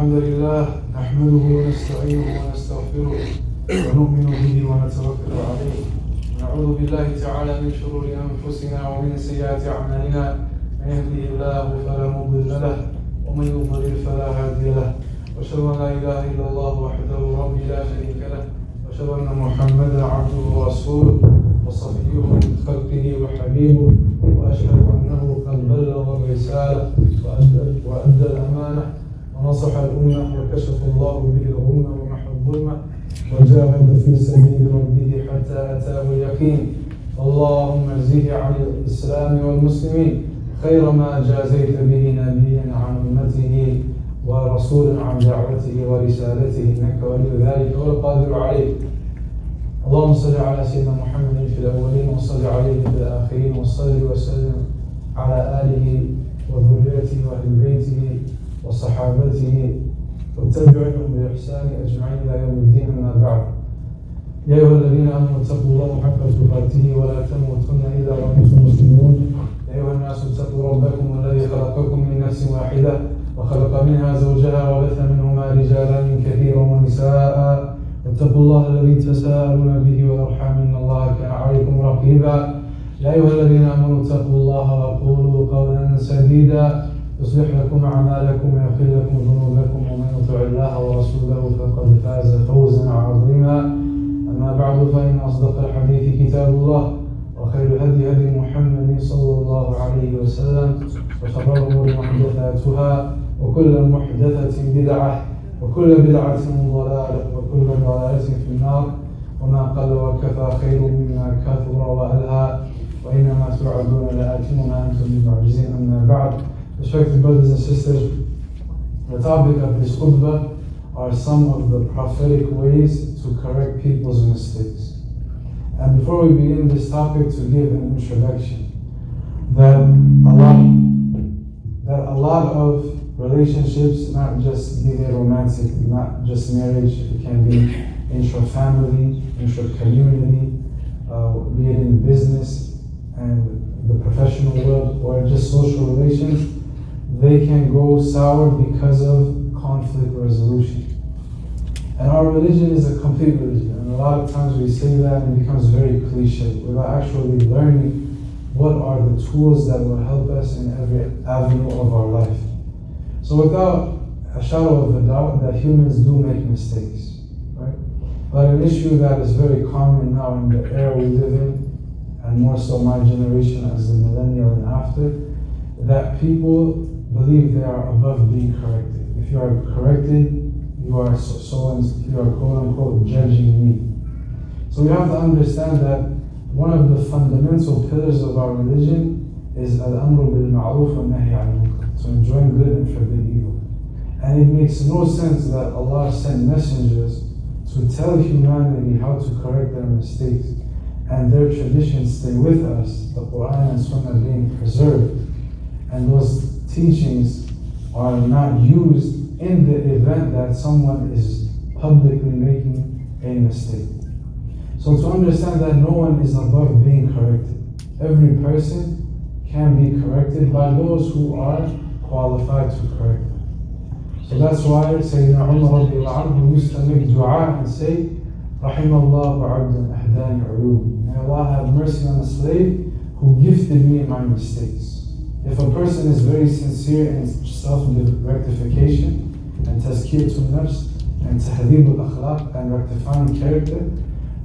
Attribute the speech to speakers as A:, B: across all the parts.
A: الحمد لله نحمده ونستعينه ونستغفره ونؤمن به ونتوكل عليه ونعوذ بالله تعالى من شرور أنفسنا ومن سيئات أعمالنا من يهده الله فلا مضل له ومن يضلل فلا هادي له وأشهد أن لا إله إلا الله وحده ربي لا شريك له وأشهد أن محمدا عبده ورسوله وصفيه من خلقه وحبيبه وأشهد أنه قد بلغ الرسالة وأدى الأمانة ونصح الأمة وكشف الله به الغمة ومحى الظلمة وجاهد في سبيل ربه حتى أتاه اليقين اللهم اجزه عن الإسلام والمسلمين خير ما جازيت به نبيا عن أمته ورسولا عن دعوته ورسالته إنك ولي ذلك والقادر عليه. اللهم صل على سيدنا محمد في الأولين وصل عليه في الآخرين وصل وسلم على آله وذريته وأهل بيته وصحابته واتبعهم بإحسان أجمعين إلى يوم الدين. أما بعد، يا أيها الذين آمنوا اتقوا الله حق تقاته ولا تموتن إلا وأنتم مسلمون. يا أيها الناس اتقوا ربكم الذي خلقكم من نفس واحدة وخلق منها زوجها وبث منهما رجالا كثيرا ونساء واتقوا الله الذي تساءلون به والأرحام إن الله كان عليكم رقيبا. يا أيها الذين آمنوا اتقوا الله وقولوا قولا سديدا يصلح لكم أعمالكم ويغفر لكم ذنوبكم ومن يطع الله ورسوله فقد فاز فوزا عظيما. أما بعد، فإن أصدق الحديث كتاب الله وخير الهدي هدي محمد صلى الله عليه وسلم وشر الأمور محدثاتها وكل محدثة بدعة وكل بدعة ضلالة وكل ضلالة في النار وما قل وكفى خير مما كثر وألهى وإنما توعدون لآت وما أنتم بمعجزين. أما بعد. Respected brothers and sisters, the topic of this khutbah are some of the prophetic ways to correct people's mistakes. And before we begin this topic, to give an introduction, that a lot of relationships, not just be they romantic, not just marriage, it can be intra-family, intra-community, be it in business and the professional world, or just social relations, they can go sour because of conflict resolution. And our religion is a complete religion, and a lot of times we say that and it becomes very cliche without actually learning what are the tools that will help us in every avenue of our life. So without a shadow of a doubt that humans do make mistakes, right? But an issue that is very common now in the era we live in, and more so my generation as the millennial and after, that people believe they are above being corrected. If you are corrected, you are you are quote unquote judging me. So we have to understand that one of the fundamental pillars of our religion is al-amru bil ma'ruf wa nahy anil munkar, to enjoin good and forbid evil. And it makes no sense that Allah sent messengers to tell humanity how to correct their mistakes, and their traditions stay with us, the Quran and Sunnah being preserved, and those teachings are not used in the event that someone is publicly making a mistake. So to understand that no one is above being corrected. Every person can be corrected by those who are qualified to correct them. So that's why Sayyidina Umar radiallahu anhu used to make dua and say, Rahimallahu abdan ahdani uyub. May Allah have mercy on a slave who gifted me my mistakes. If a person is very sincere in self-rectification and tazkiyat al-nafs and tahdhib al-akhlaq and rectifying character,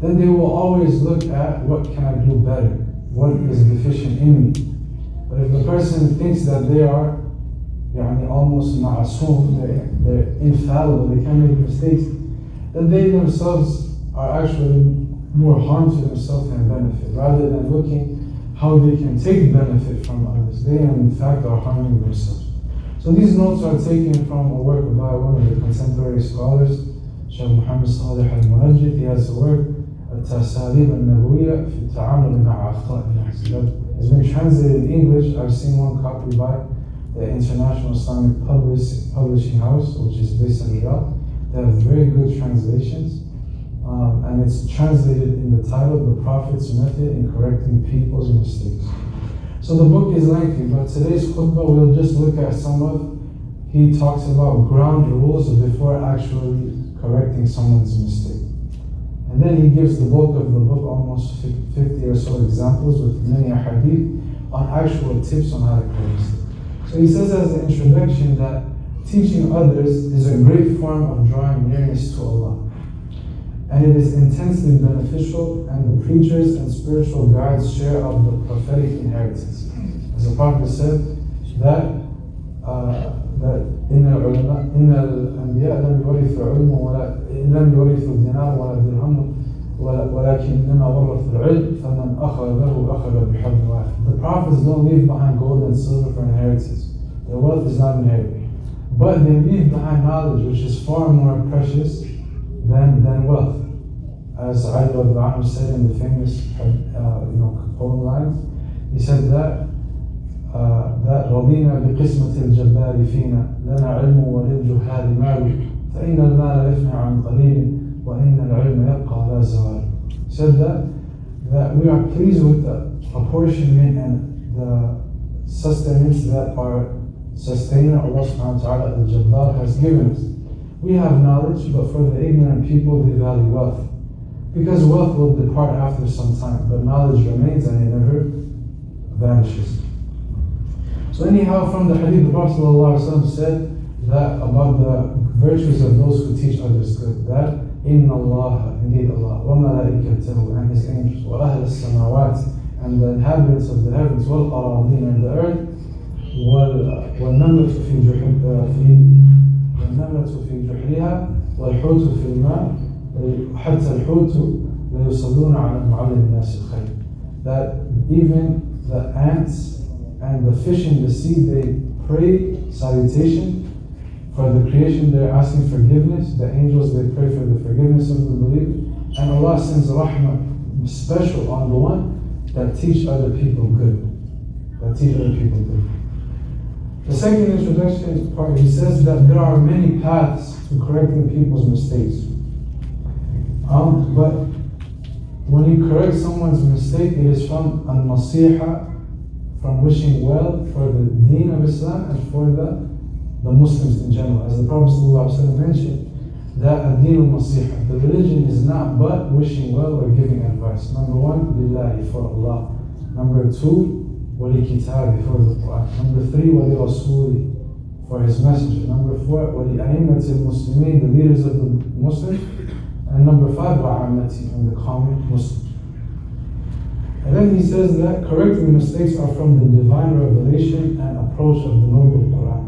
A: then they will always look at what can I do better, what is deficient in me. But if the person thinks that they are almost ma'asum, they're infallible, they can't make mistakes, then they themselves are actually more harm to themselves than benefit, rather than looking how they can take benefit from others. They in fact are harming themselves. So these notes are taken from a work by one of the contemporary scholars, Shaykh Muhammad Salih al-Munajjid. He has a work, At-Tasalib al-Nabawiyya fi Ta'amul ma'a Akhta' al-Nas. That has been translated in English. I've seen one copy by the International Islamic Publishing House, which is based in Iraq. They have very good translations. And it's translated in the title, The Prophet's Method in Correcting People's Mistakes. So the book is lengthy, but today's khutbah we'll just look at some of he talks about ground rules before actually correcting someone's mistake. And then he gives the bulk of the book, almost 50 or so examples with many hadith on actual tips on how to correct mistake. So he says as an introduction that teaching others is a great form of drawing nearness to Allah. And it is intensely beneficial, and the preachers and spiritual guides share of the prophetic inheritance. As the Prophet said, that إن الأنبياء لم يورثوا علما ولا لم يورثوا دينار ولا درهم ولكن إنما ورثوا العلم فمن أخذه أخذ بحظ وافر. The prophets don't leave behind gold and silver for inheritance. Their wealth is not inherited, but they leave behind knowledge, which is far more precious than wealth. As Ali al-Anhu said in the famous poem lines, he said that رضينا بقسمة الجبار فينا لنا علم وللجهال مال فإن المال يفنى عن قليل وإن العلم يبقى لا زوال. He said that we are pleased with the apportionment and the sustenance that our sustainer Allah subhanahu wa ta'ala al-Jabbar has given us. We have knowledge, but for the ignorant people they value wealth, because wealth will depart after some time, but knowledge remains and it never vanishes. So anyhow, from the hadith, the Prophet ﷺ said that about the virtues of those who teach others good, that إِنَّ اللَّهَ, indeed Allah, وَمَلَائِكَتَهُ, and His angels, وَأَهْلَ السَّمَاوَاتِ, and the inhabitants of the heavens, وَالْأَرَاضِينَ, and the earth, وَالنَّمْلَةُ فِي جُحْرِهَا وَالْحُوتُ فِي الْمَاءِ حَتَّى الْحُوتُ لَيُصَلُّونَ عَلَى مُعَلِّمِ النَّاسِ الْخَيْرِ. That even the ants and the fish in the sea, they pray salutation for the creation. They're asking forgiveness. The angels, they pray for the forgiveness of the believer. And Allah sends rahmah special on the one that teach other people good. The second introduction part, he says that there are many paths to correcting people's mistakes. But when you correct someone's mistake, it is from al-nasiha, from wishing well for the deen of Islam and for the Muslims in general. As the Prophet ﷺ mentioned, that ad-deen al-nasiha, the religion is not but wishing well or giving advice. Number one, lillahi, for Allah. Number two, wali kitabi, for the Quran. Number three, wali rasuli, for his messenger. Number four, wali a'immat al-muslimin, the leaders of the Muslims. And number five, wa'amati, and the common Muslims. And then he says that correcting mistakes are from the divine revelation and approach of the noble Quran.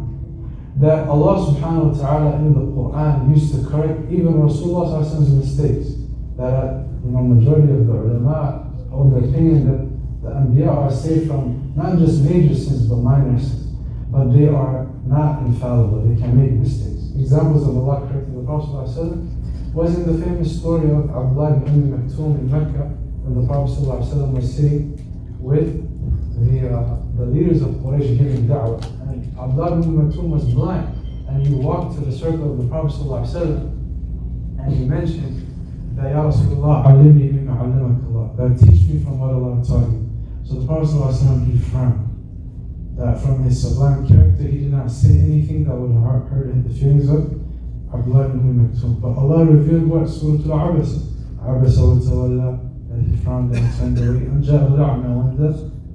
A: That Allah subhanahu wa ta'ala in the Quran used to correct even Rasulullah's mistakes. That majority of the ulama hold the opinion that the Anbiya are saved from not just major sins but minor sins. But they are not infallible, they can make mistakes. Examples of Allah correcting the Prophet was in the famous story of Abdullah ibn Maktoum in Mecca, when the Prophet ﷺ was sitting with the leaders of Quraysh giving da'wah. And Abdullah ibn Maktoum was blind, and he walked to the circle of the Prophet ﷺ, and he mentioned that, Ya Rasulullah, alimni mimma allamaka Allah, that teach me from what Allah taught you. So the Prophet ﷺ confirmed that from his sublime character, he did not say anything that would hurt the feelings of Abdullah ibn Maktoum. But Allah revealed what? Surah Al-Abasa. Abasa wa tawalla, that he frowned and turned away. And when the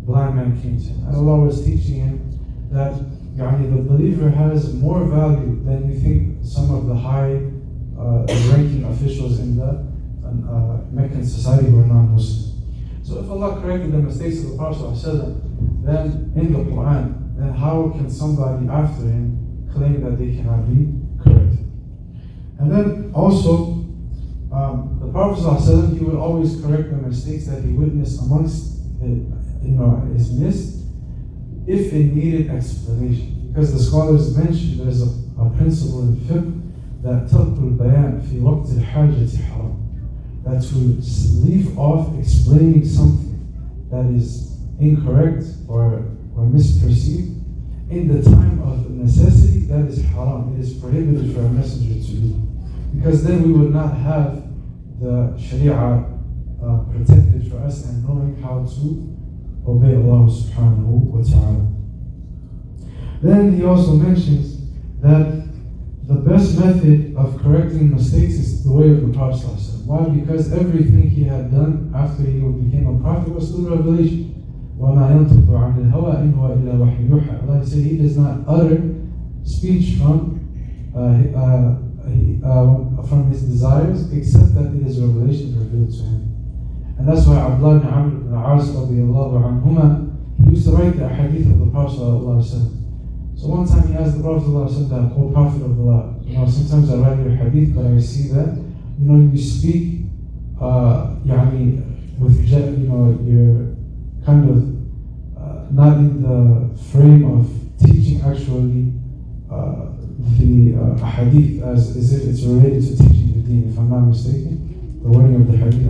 A: blind man came to him. And Allah was teaching him that the believer has more value than you think some of the high ranking officials in the Meccan society who are non-Muslim. So if Allah corrected the mistakes of the Prophet ﷺ, then in the Quran, then how can somebody after him claim that they cannot be corrected? And then also, the Prophet ﷺ, he would always correct the mistakes that he witnessed amongst his midst if it needed explanation. Because the scholars mentioned there's a principle in fiqh that tarkul bayan fi waqt al-hajati haram, that to leave off explaining something that is incorrect or misperceived in the time of necessity, that is haram. It is prohibited for a messenger to do, because then we would not have the Sharia protected for us and knowing how to obey Allah subhanahu wa ta'ala. Then he also mentions that the best method of correcting mistakes is the way of the Prophet ﷺ. Why? Because everything he had done after he became a prophet was through revelation. وَمَا يَنْطِقُ عَنِ الْهَوَىٰ إِنْ هُوَ إِلَّا وَحْيٌ يُوحَىٰ. Allah said he does not utter speech from his desires except that it is revelation revealed to him. And that's why Abdullah ibn Amr ibn al-As radiallahu anhuma, he used to write the hadith of the Prophet sallallahu alaihi wasallam. So one time he asked the Prophet sallallahu alaihi wasallam, "O Prophet of Allah, sometimes I write your hadith, but I see that you speak with you're kind of not in the frame of teaching actually the hadith as if it's related to teaching the deen, if I'm not mistaken. The wording of the hadith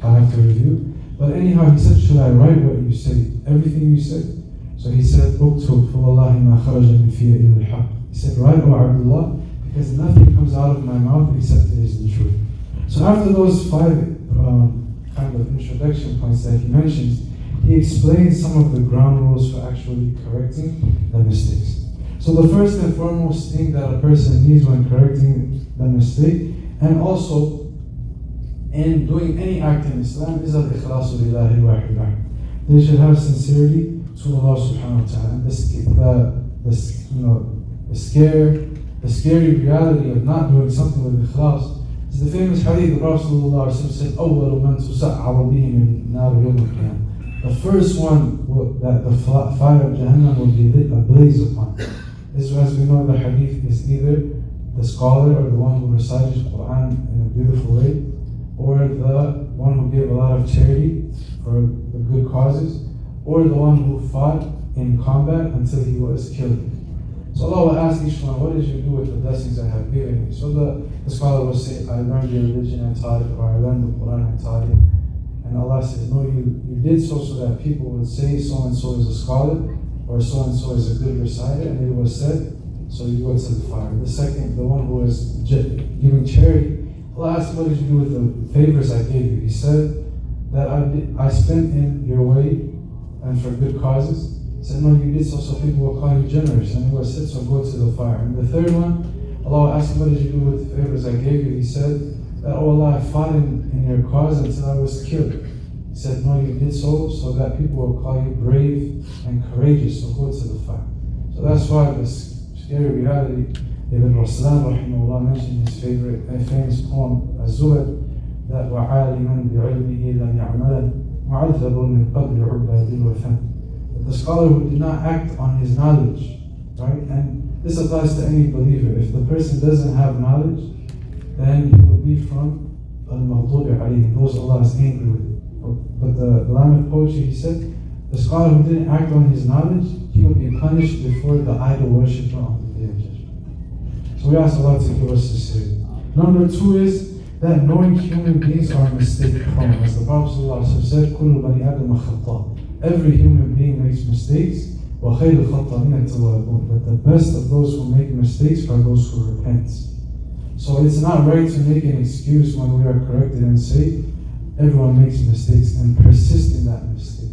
A: I have to review. But anyhow, he said, should I write what you say? Everything you said? So he said, "Uktub فَوَاللَّهِ مَا خَرَجَ مِنْ فِيهِ إِلَّا الْحَقِّ." He said, "Write, O Abdullah, because nothing comes out of my mouth except it is the truth." So after those 5 kind of introduction points that he mentions, he explains some of the ground rules for actually correcting the mistakes. So the first and foremost thing that a person needs when correcting the mistake, and also in doing any act in Islam, is al-ikhlasu lillahi al-wahid al-ahad. They should have sincerity to Allah subhanahu wa ta'ala. The scary reality of not doing something with ikhlas is the famous hadith. The Prophet sallallahu alaihi wasallam said, "Awwalu man tusa'aru bihi min nar yawm al-qiyamah." The first one that the fire of Jahannam will be lit ablaze upon. This, as we know, the hadith is either the scholar or the one who recited the Quran in a beautiful way, or the one who gave a lot of charity for the good causes, or the one who fought in combat until he was killed. So Allah will ask each one, "What did you do with the blessings I have given you?" So the scholar will say, "I learned your religion and taught it," or "I learned the Quran and taught it." And Allah says, "No, you did so that people would say so and so is a scholar, or so and so is a good reciter," and it was said, so you go to the fire. The second, the one who was giving charity, Allah asked, "What did you do with the favors I gave you?" He said that I spent in your way and for good causes. He said, "No, you did so people will call you generous," and it was said, so go to the fire. And the third one, Allah asked him, "What did you do with the favors I gave you?" He said that, "Oh Allah, I fought in your cause until I was killed." He said, "No, you did so that people will call you brave and courageous, so go to the fire." So that's why this scary reality, Ibn Raslan rahimahullah mentioned his famous poem, Az-Zuhd, that وَعَالِمًا بِعِلْمِهِ لَمْ يَعْمَلًا مُعَذَّبٌ مِنْ قَبْلِ عُبَّادِ الْوَثَنِ. That the scholar who did not act on his knowledge, right? And this applies to any believer. If the person doesn't have knowledge, then he will be from al-maghdubi alayhim, those Allah is angry with. But the line of poetry, he said, the scholar who didn't act on his knowledge, he will be punished before the idol worshipper on the day of judgment. So we ask Allah to give us sincerity. Number 2 is that knowing human beings are mistake prone. As the Prophet ﷺ said, كُلُّ بَنِي آدَمَ خَطَّاءٌ. Every human being makes mistakes. وَخَيْرُ الْخَطَّائِينَ التَّوَّابُونَ. But the best of those who make mistakes are those who repent. So it's not right to make an excuse when we are corrected and say, everyone makes mistakes, and persist in that mistake.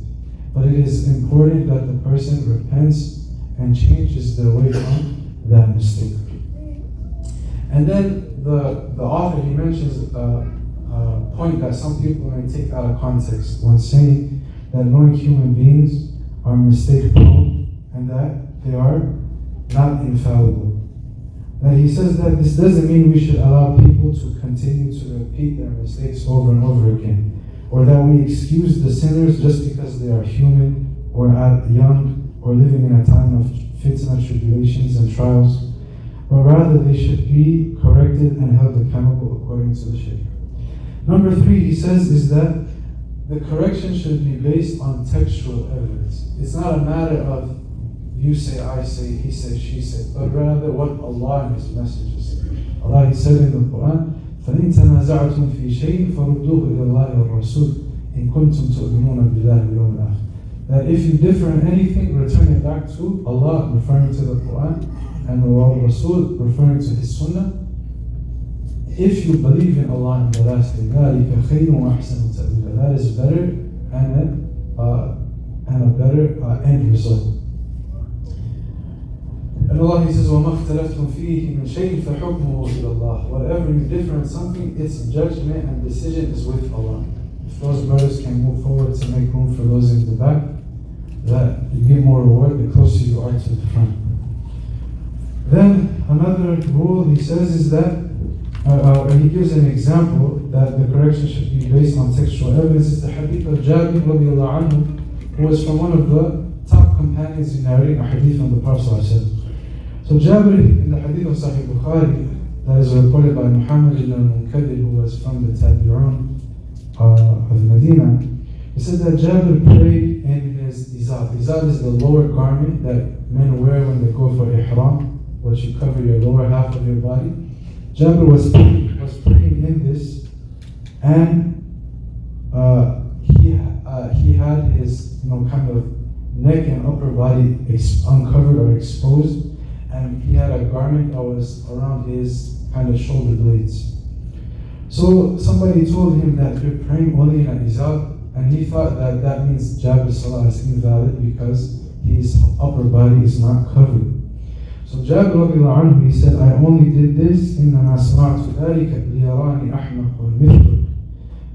A: But it is important that the person repents and changes their way from that mistake. And then the author, he mentions a point that some people may take out of context when saying that knowing human beings are mistake prone and that they are not infallible. That he says that this doesn't mean we should allow people to continue to repeat their mistakes over and over again, or that we excuse the sinners just because they are human or young or living in a time of fitna, tribulations and trials, but rather they should be corrected and held accountable according to the Sharia. Number 3, he says, is that the correction should be based on textual evidence. It's not a matter of you say, I say, he said, she said, but rather what Allah and His Messenger say. Allah, He said in the Quran, فَإِن تَنَازَعْتُمْ فِي شَيْءٍ فَرُدُّوهُ إِلَى اللَّهِ وَالرَّسُولِ إِن كُنتُمْ تُؤْمِنُونَ بِاللَّهِ وَالْيَوْمِ الْآخِرِ. That if you differ in anything, return it back to Allah, referring to the Quran, and the Rasul, referring to His Sunnah. If you believe in Allah and the last day, ذَلِكَ خَيْرٌ وَأَحْسَنُ تَأْوِيلًا. That is better and a better end result. And Allah, He says, وَمَا اخْتَلَفْتُمْ فِيهِ مِنْ شَيْءٍ فَحُكْمُهُ إِلَى اللَّهِ. Whatever you differ in something, its judgment and decision is with Allah. If those brothers can move forward to make room for those in the back, that you get more reward the closer you are to the front. Then another rule he says is that, he gives an example that the correction should be based on textual evidence. Is the hadith of Jabir radiallahu anhu, who was from one of the top companions in narrating a hadith from the Prophet ﷺ. So Jabir, in the hadith of Sahih Bukhari, that is reported by Muhammad ibn al-Munkadir, who was from the Tabi'un of Medina, he said that Jabir prayed in his izad. Izad is the lower garment that men wear when they go for ihram, which you cover your lower half of your body. Jabir was praying in this, and he had his kind of neck and upper body uncovered or exposed, and he had a garment that was around his kind of shoulder blades. So somebody told him that you're praying only in an izad, and he thought that that means Jabir's salah is invalid because his upper body is not covered. So Jabir radiallahu anhu, he said, I only did this إِنَّمَا صَنَعْتُ ذَلِكَ لِيَرَانِ أَحْمَقُ مِثْلُكَ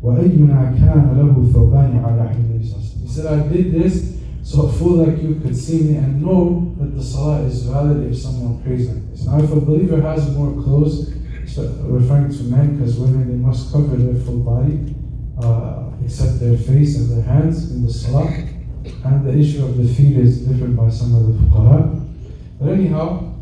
A: وَأَيُّنَا كَانَ لَهُ ثَوْبَانِ عَلَى حِمْلِ. He said, I did this so a fool like you could see me and know that the salah is valid if someone prays like this. Now if a believer has more clothes, referring to men, because women, they must cover their full body except their face and their hands in the salah, and the issue of the feet is different by some of the fuqaha. But anyhow,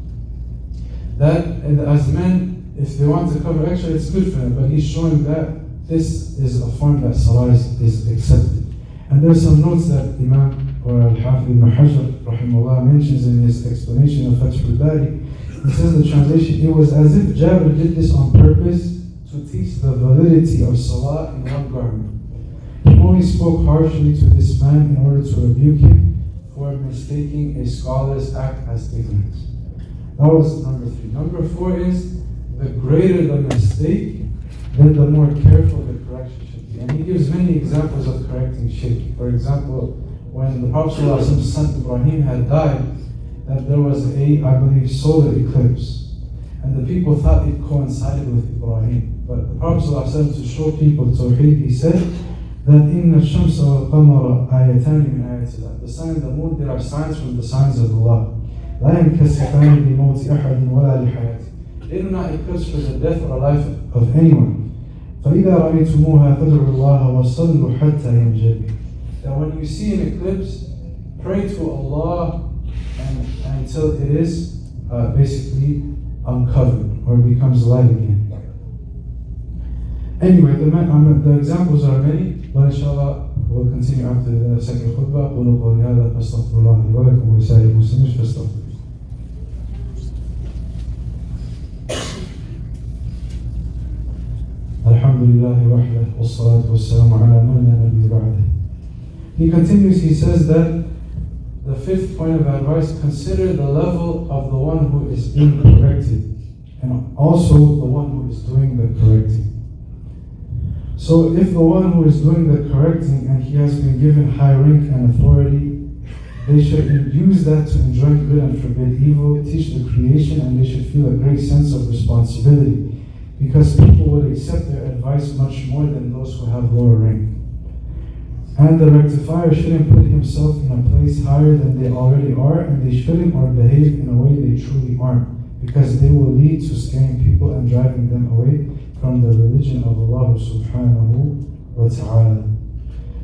A: that as men, if they want to cover extra, it's good for them, but he's showing that this is a form that salah is accepted. And there's some notes that Imam or Al-Hafidh ibn Hajar rahimahullah mentions in his explanation of Fath al-Bari. He says the translation, it was as if Jabir did this on purpose to teach the validity of salah in one garment. He only spoke harshly to this man in order to rebuke him for mistaking a scholar's act as ignorance. That was number 3. Number 4 is, the greater the mistake, then the more careful the correction should be. And he gives many examples of correcting shirk. For example, when the Prophet ﷺ's son Ibrahim had died, that there was I believe, solar eclipse. And the people thought it coincided with Ibrahim. But the Prophet ﷺ, to show people Tawheed, he said that إِنَّ الشَّمْسَ وَالْقَمَرَ آيَتَانِ مِنْ آيَاتِ اللَّهِ. The sun and the moon, there are signs from the signs of Allah. لَا يَنْكَسِفَانِ لِمَوْتِ أَحَدٍ وَلَا لِحَيَاتِ. They do not eclipse for the death or life of anyone. فَإِذَا رَأَيْتُمُوهَا فَادْعُوا اللَّهَ وَصَلُّوا حَتَّى يَنْجَلِي. That when you see an eclipse, pray to Allah until it is basically uncovered or becomes light again. Anyway, the examples are many, but inshallah we'll continue after the second khutbah. قولوا قولي هذا فاستغفر الله لي ولكم ولسائر المسلمين فاستغفروه. الحمد لله وحده والصلاة والسلام على من لا نبي بعده. He continues, he says that the 5th point of advice, consider the level of the one who is being corrected and also the one who is doing the correcting. So if the one who is doing the correcting and he has been given high rank and authority, they should use that to enjoin good and forbid evil, teach the creation, and they should feel a great sense of responsibility, because people would accept their advice much more than those who have lower rank. And the rectifier shouldn't put himself in a place higher than they already are, and they shouldn't or behave in a way they truly aren't, because they will lead to scaring people and driving them away from the religion of Allah subhanahu wa ta'ala.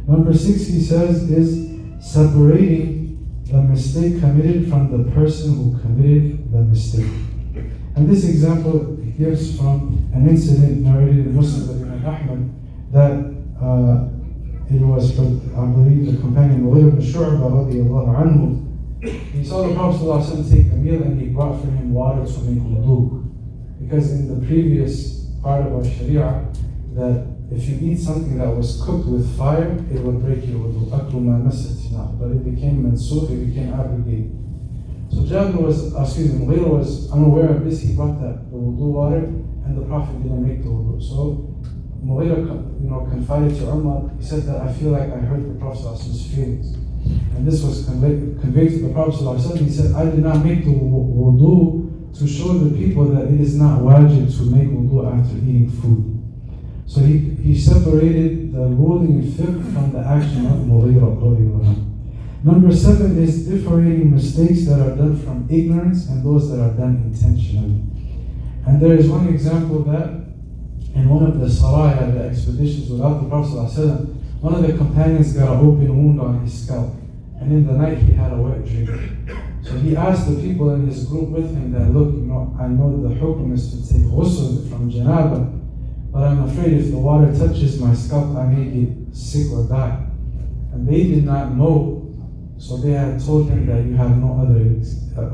A: Number 6, he says, is separating the mistake committed from the person who committed the mistake. And this example he gives from an incident narrated in Muslim by Imam Ahmad, that it was, I believe, the companion Mughira ibn Shu'bah radiallahu anhu. He saw the Prophet ﷺ take a meal and he brought for him water to make wudu. Because in the previous part of our Sharia, that if you eat something that was cooked with fire, it would break your wudu. Aklu ma masatina. But it became mansukh, it became abrogated. So Mughira was unaware of this. He brought the wudu water, and the Prophet didn't make the wudu. So Mughira, confided to Umar. He said that I feel like I hurt the Prophet's feelings. And this was conveyed to the Prophet ﷺ. He said, I did not make the wudu to show the people that it is not wajib to make wudu after eating food. So he separated the ruling in fiqh from the action of Mughira. Number 7 is differentiating mistakes that are done from ignorance and those that are done intentionally. And there is one example of that in one of the saraya, the expeditions without the Prophet ﷺ. One of the companions got an open wound on his scalp, and in the night he had a wet drink. So he asked the people in his group with him that, look, I know the hukum is to take ghusl from janaba, but I'm afraid if the water touches my scalp, I may get sick or die. And they did not know, so they had told him that you have no other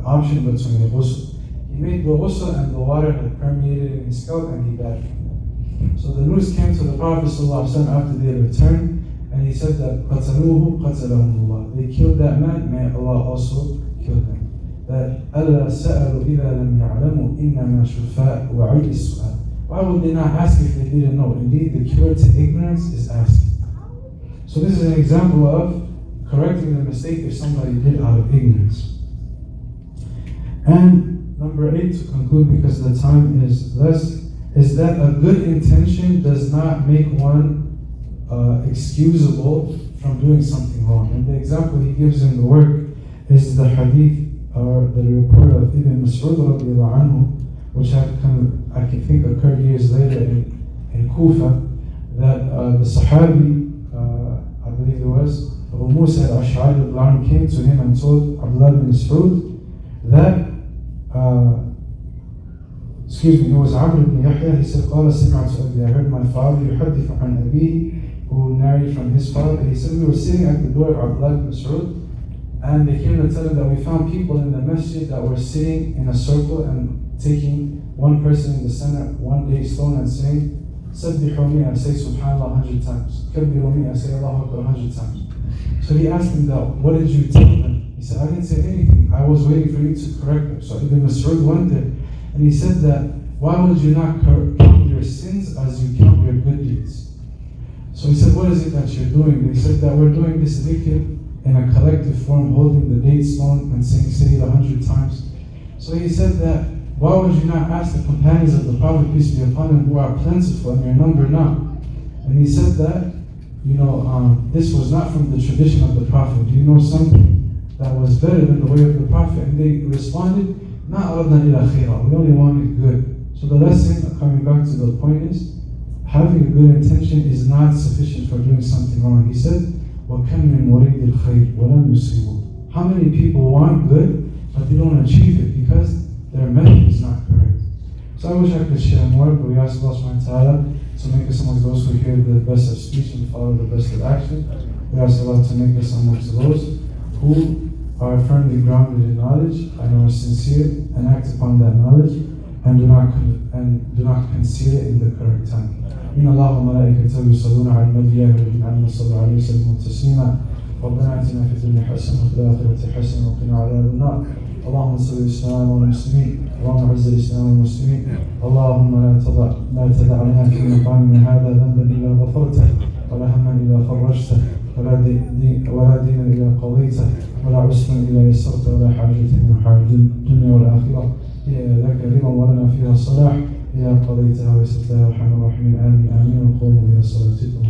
A: option between the ghusl. He made the ghusl and the water had permeated in his scalp and he died from that. So the news came to the Prophet ﷺ after they returned, and he said that قَتَلُوهُ قَتَلَهُمُ اللَّهُ. They killed that man, may Allah also kill them. That أَلَّا سَأَلُوا إِذَا لَمْ يَعْلَمُوا إِنَّمَا شُفَاءُ وَعِيدِ السُّؤَالِ. Why would they not ask if they didn't know? Indeed, the cure to ignorance is asking. So this is an example of correcting the mistake if somebody did out of ignorance. And number 8, to conclude because the time is less, is that a good intention does not make one excusable from doing something wrong. And the example he gives in the work is the hadith or the report of Ibn Mas'ud radiallahu anhu, which I can think occurred years later in Kufa, that the Sahabi, I believe it was, Abu Musa al-Ash'ari came to him and told Abdullah ibn Mas'ud that, it was Amr ibn Yahya. He said, قال سمعت أبي, I heard my father يحدث عن أبيه, who narrated from his father. He said, we were sitting at the door of Abdullah ibn Mas'ud, and they came to tell him that we found people in the masjid that were sitting in a circle and taking one person in the center, one day stone, and saying, Sabbihu mi'a, say Subhanallah 100 times. Kabbiru mi'a, say Allahu Akbar 100 times. So he asked him that, what did you tell them? He said, I didn't say anything. I was waiting for you to correct them. So Ibn Mas'ud went there, and he said that, why would you not count your sins as you count your good deeds? So he said, what is it that you're doing? They said that we're doing this dhikr in a collective form, holding the date stone and saying say it 100 times. So he said that, why would you not ask the companions of the Prophet, peace be upon him, who are plentiful and your number not? And he said that, this was not from the tradition of the Prophet. Do you know something that was better than the way of the Prophet? And they responded, we only wanted good. So the lesson, coming back to the point, is having a good intention is not sufficient for doing something wrong. He said, وَكَمْ مِنْ مُرِيدِ الْخَيْرِ وَلَمْ يُصِيبُهُ. How many people want good, but they don't achieve it because their method is not correct? So I wish I could share more, but we ask Allah subhanahu wa ta'ala to make us amongst those who hear the best of speech and follow the best of action. We ask Allah to make us amongst those who are firmly grounded in knowledge and are sincere and act upon that knowledge and do not conceal it in the correct time. إن الله وملائكته يصلون على النبي يا أيها الذين آمنوا صلوا عليه وسلموا تسليما. ربنا آتنا في الدنيا حسنة وفي الآخرة حسنة وقنا عذاب النار. اللهم انصر الإسلام والمسلمين. اللهم اعز الإسلام والمسلمين. اللهم لا تدع لنا في مقامنا هذا ذنبا إلا غفرته ولا هما إلا فرجته ولا دينا إلا قضيته ولا عسرا إلا يسرته ولا حاجة من حاجات الدنيا والآخرة لك رضا ولنا فيها صلاح يا قضيتها ويسرتها يا أرحم الراحمين. آمين آمين. وقوموا إلى صلاتكم.